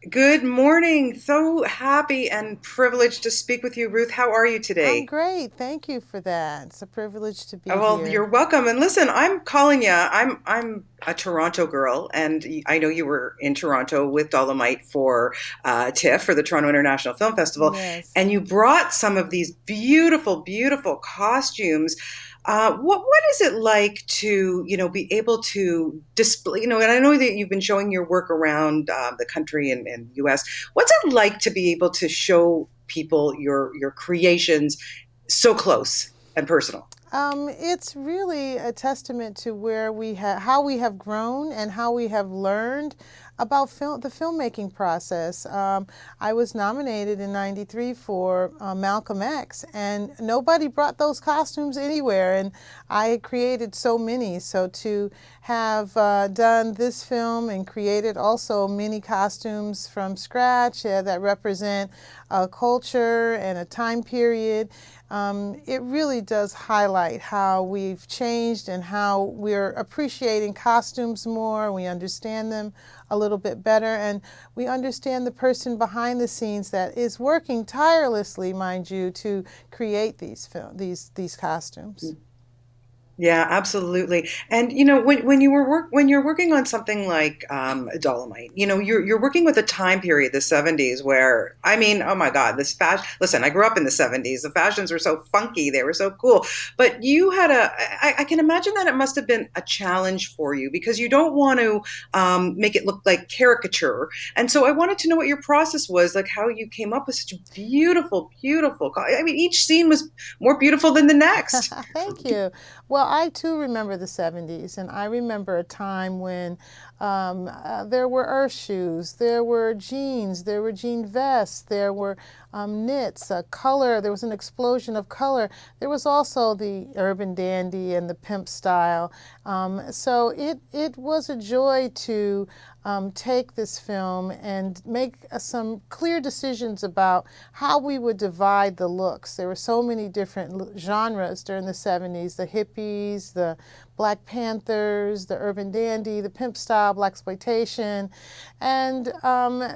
Good morning. So happy and privileged to speak with you, Ruth. How are you I'm today? great. Thank you for that. It's a privilege to be Well, here. you're welcome. And listen, I'm calling you. I'm a Toronto girl, and I know you were in Toronto with Dolemite for TIFF for the Toronto International Film Festival, Yes. and you brought some of these beautiful, beautiful costumes. What is it like to be able to display? And I know that you've been showing your work around the country and U.S. What's it like to be able to show people your creations so close and personal? It's really a testament to how we have grown and how we have learned about the filmmaking process. I was nominated in '93 for Malcolm X, and nobody brought those costumes anywhere, and I had created so many. So to have done this film and created also many costumes from scratch that represent a culture and a time period. It really does highlight how we've changed and how we're appreciating costumes more. We understand them a little bit better, and we understand the person behind the scenes that is working tirelessly, mind you, to create these costumes. Yeah, absolutely. And when you're working on something like Dolomite, you're working with a time period, the '70s, where I mean, oh my God, this fashion. Listen, I grew up in the '70s. The fashions were so funky, they were so cool. But you had I can imagine that it must have been a challenge for you because you don't want to make it look like caricature. And so I wanted to know what your process was, like how you came up with such beautiful, beautiful. I mean, each scene was more beautiful than the next. Thank you. Well, I too remember the '70s, and I remember a time when there were earth shoes, there were jeans, there were jean vests, there were knits, color. There was an explosion of color. There was also the urban dandy and the pimp style. So it was a joy to take this film and make some clear decisions about how we would divide the looks. There were so many different genres during the '70s: the hippies, the Black Panthers, the urban dandy, the pimp style, blaxploitation, and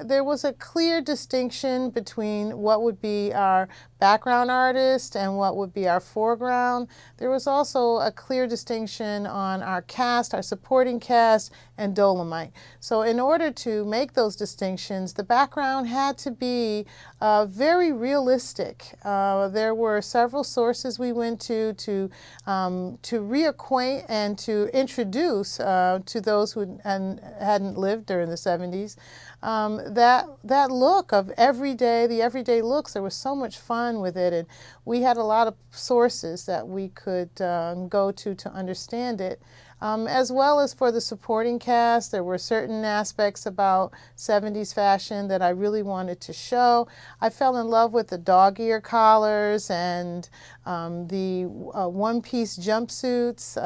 there was a clear distinction between what would be our background artist and what would be our foreground. There was also a clear distinction on our cast, our supporting cast, and Dolemite. So, in order to make those distinctions, the background had to be very realistic. There were several sources we went to reacquaint and to introduce to those who hadn't lived during the '70s that look of the everyday looks. There was so much fun with it, and we had a lot of sources that we could go to understand it. As well as for the supporting cast, there were certain aspects about '70s fashion that I really wanted to show. I fell in love with the dog ear collars and the one-piece jumpsuits,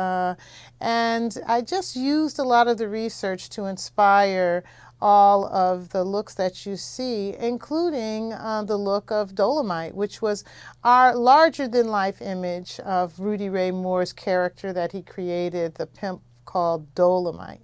and I just used a lot of the research to inspire all of the looks that you see, including the look of Dolemite, which was our larger than life image of Rudy Ray Moore's character that he created, the pimp called Dolemite.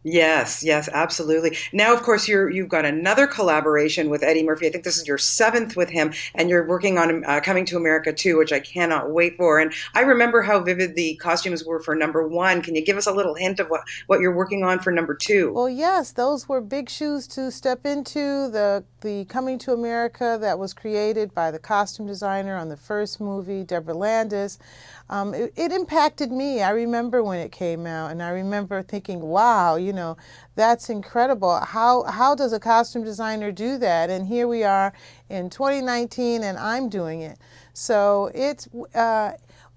Yes, yes, absolutely. Now, of course, you've got another collaboration with Eddie Murphy. I think this is your seventh with him, and you're working on Coming to America too, which I cannot wait for. And I remember how vivid the costumes were for number one. Can you give us a little hint of what you're working on for number two? Well, yes, those were big shoes to step into. The Coming to America that was created by the costume designer on the first movie, Deborah Landis. It impacted me. I remember when it came out, and I remember thinking, "Wow, that's incredible. How does a costume designer do that?" And here we are in 2019, and I'm doing it. So it's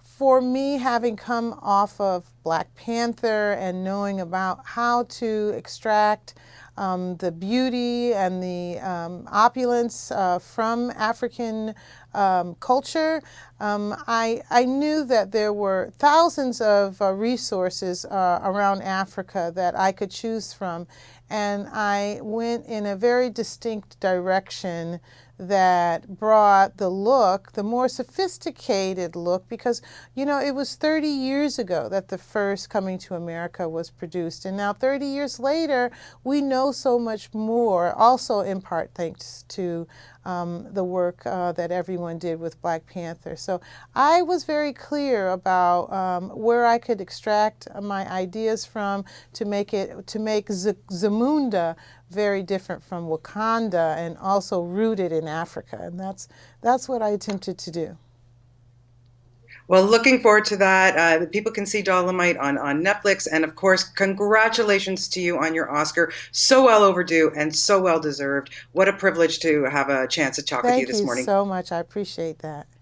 for me, having come off of Black Panther and knowing about how to extract the beauty and the opulence from African culture, I knew that there were thousands of resources around Africa that I could choose from. And I went in a very distinct direction that brought the look, the more sophisticated look, because, it was 30 years ago that the first Coming to America was produced. And now, 30 years later, we know so much more, also in part thanks to the work that everyone did with Black Panther. So I was very clear about where I could extract my ideas from to make Zamunda very different from Wakanda and also rooted in Africa. And that's what I attempted to do. Well, looking forward to that. People can see Dolomite on Netflix. And of course, congratulations to you on your Oscar. So well overdue and so well deserved. What a privilege to have a chance to talk with you Thank this you morning. so much. I appreciate that.